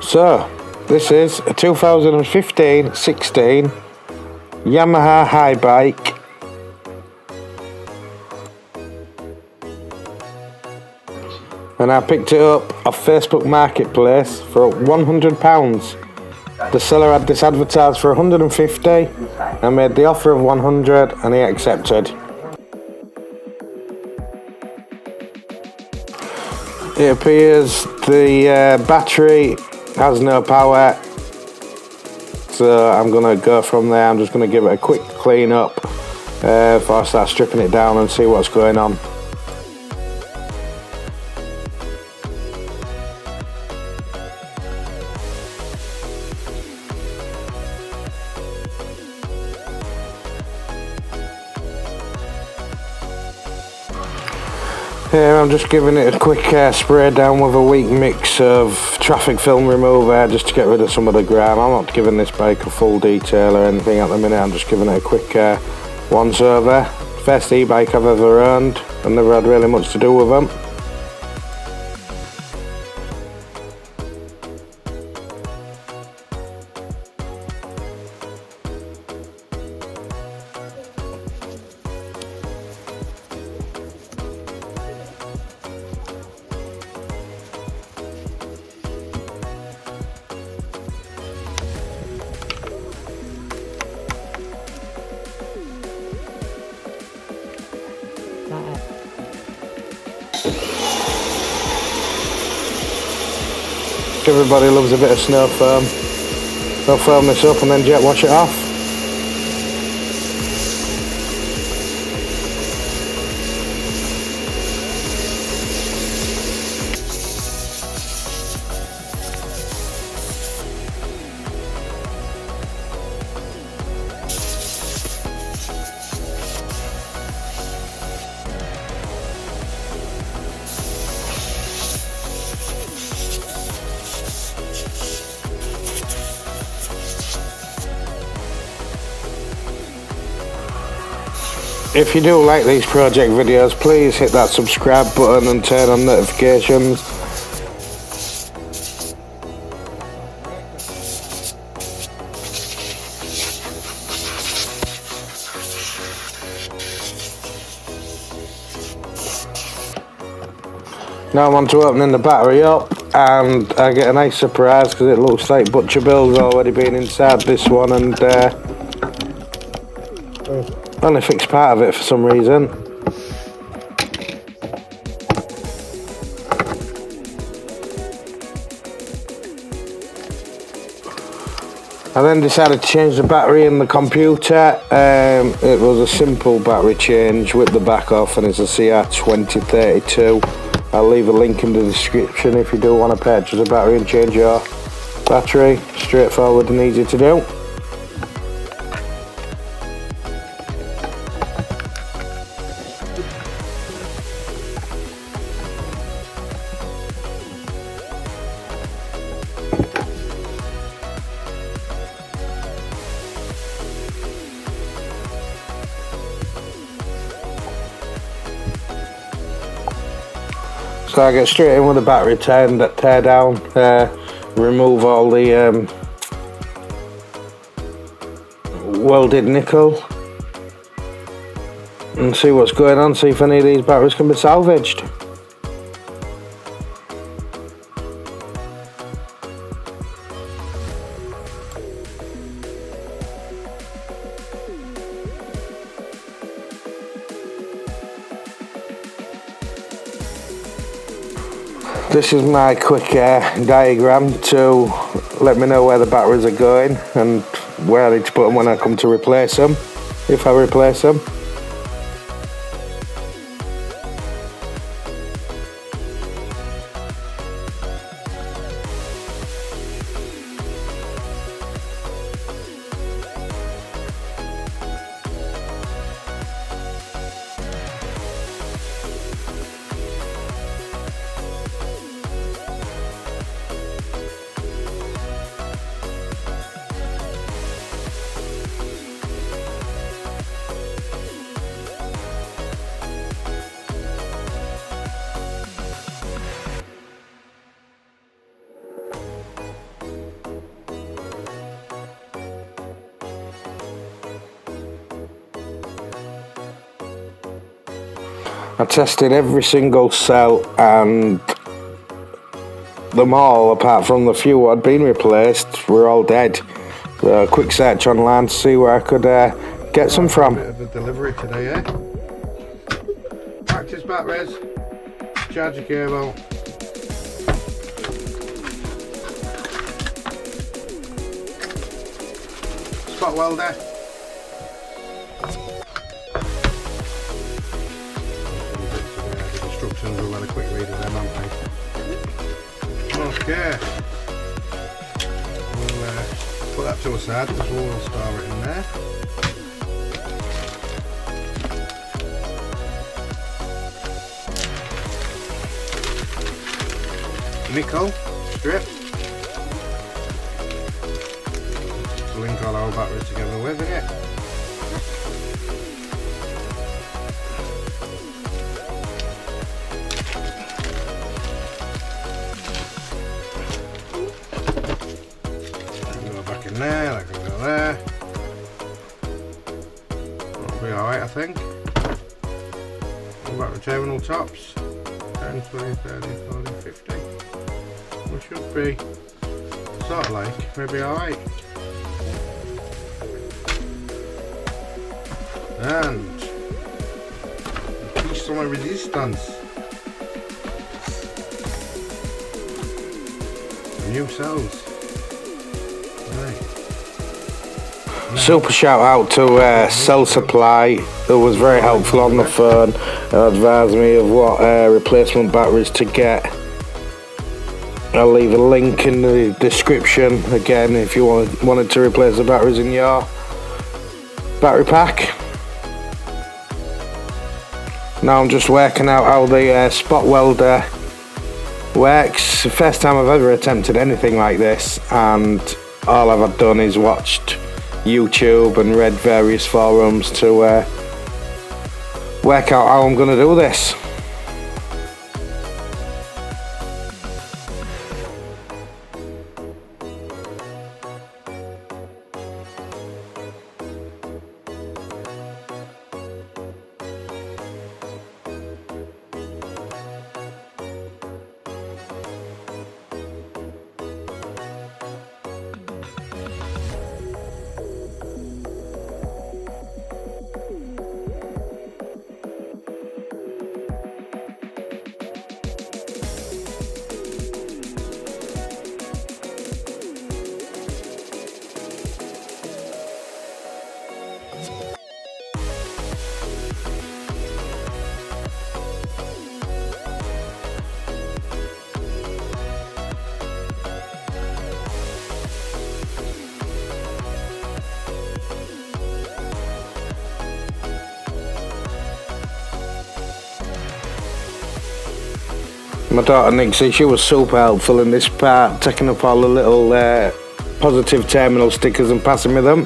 So, this is a 2015-16 Yamaha Haibike. And I picked it up off Facebook Marketplace for £100. The seller had this advertised for 150. I made the offer of 100 and he accepted. It appears the battery has no power, so I'm going to go from there. I'm just going to give it a quick clean up before I start stripping it down and see what's going on. Here I'm just giving it a quick spray down with a weak mix of traffic film remover just to get rid of some of the grime. I'm not giving this bike a full detail or anything at the minute, I'm just giving it a quick once over. First e-bike I've ever owned, I've never had really much to do with them. Everybody loves a bit of snow foam. I'll foam this up and then jet wash it off. If you do like these project videos, please hit that subscribe button and turn on notifications. Now I'm on to opening the battery up and I get a nice surprise because it looks like Butcher Bill's already been inside this one and only fixed part of it for some reason. I then decided to change the battery in the computer. It was a simple battery change, whip the back off, and it's a CR2032. I'll leave a link in the description if you do want to purchase a battery and change your battery. Straightforward and easy to do. So I get straight in with the battery teardown, remove all the welded nickel and see what's going on, see if any of these batteries can be salvaged. This is my quick diagram to let me know where the batteries are going and where I need to put them when I come to replace them, if I replace them. I tested every single cell and them all, apart from the few that had been replaced, were all dead. A quick search online to see where I could get some from. A bit of a delivery today, eh? Practice batteries, charger cable, spot welder, the instructions, we'll have a quick read of them, haven't we? Okay, we'll put that to a side because we'll store it in there. Nickel strip to link all our batteries together with it. Go back in there, that can go there. That'll be alright, I think. What about the terminal tops? 10, 20, 30, 40, 50. We should be sort of like maybe alright. And the piece on my resistance. New cells. Right. Super shout out to Cell Supply, who was very helpful on the phone and advised me of what replacement batteries to get. I'll leave a link in the description again if you wanted to replace the batteries in your battery pack. Now I'm just working out how the spot welder works. The first time I've ever attempted anything like this, and all I've done is watched YouTube and read various forums to work out how I'm going to do this. My daughter Nixie, she was super helpful in this part, taking up all the little positive terminal stickers and passing me them.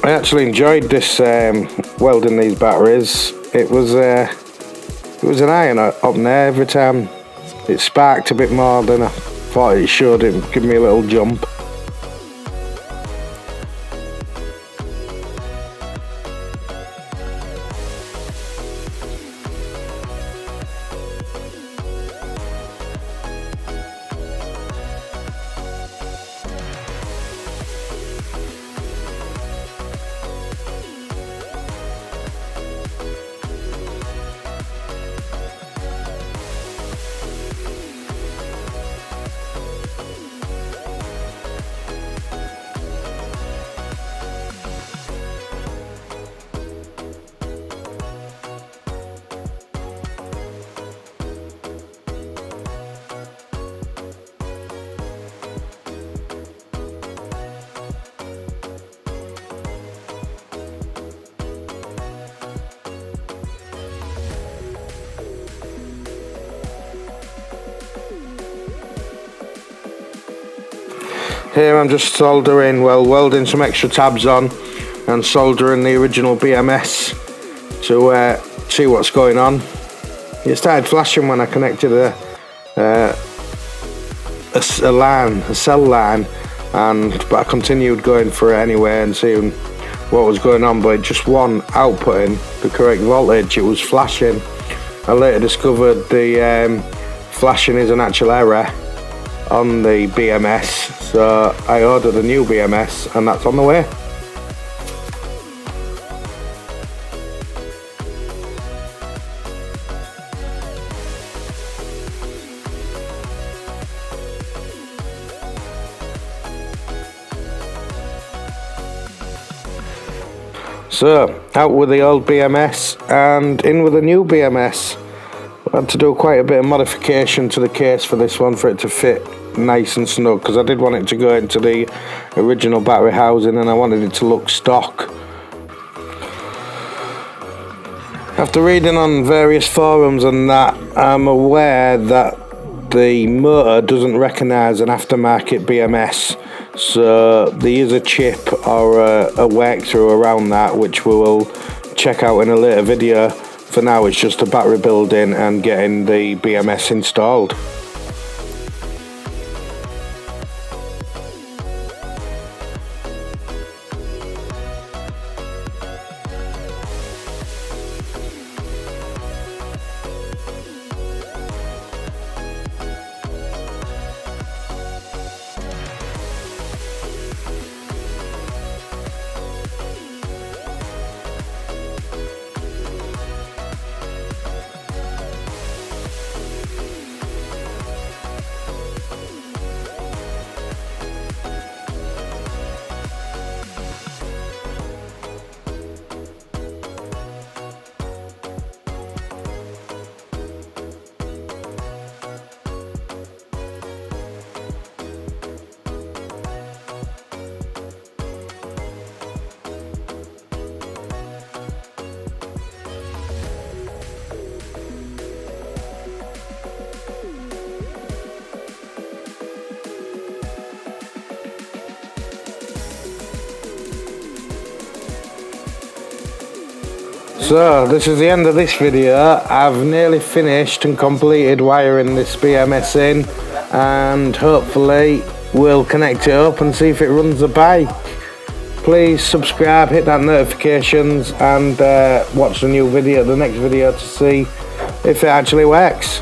I actually enjoyed this welding these batteries. It was an iron opener every time. It sparked a bit more than I thought it should. It gave me a little jump. Here I'm just welding some extra tabs on and soldering the original BMS to see what's going on. It started flashing when I connected a cell line, but I continued going for it anyway and seeing what was going on, but it just wasn't outputting the correct voltage. It was flashing. I later discovered the flashing is an actual error on the BMS, so I ordered a new BMS and that's on the way. So out with the old BMS and in with the new BMS. I had to do quite a bit of modification to the case for this one for it to fit nice and snug, because I did want it to go into the original battery housing and I wanted it to look stock. After reading on various forums and that, I'm aware that the motor doesn't recognise an aftermarket BMS, so there is a chip or a walkthrough around that, which we will check out in a later video. For now it's just a battery building and getting the BMS installed. So this is the end of this video. I've nearly finished and completed wiring this BMS in, and hopefully we'll connect it up and see if it runs the bike. Please subscribe, hit that notifications, and watch the next video to see if it actually works.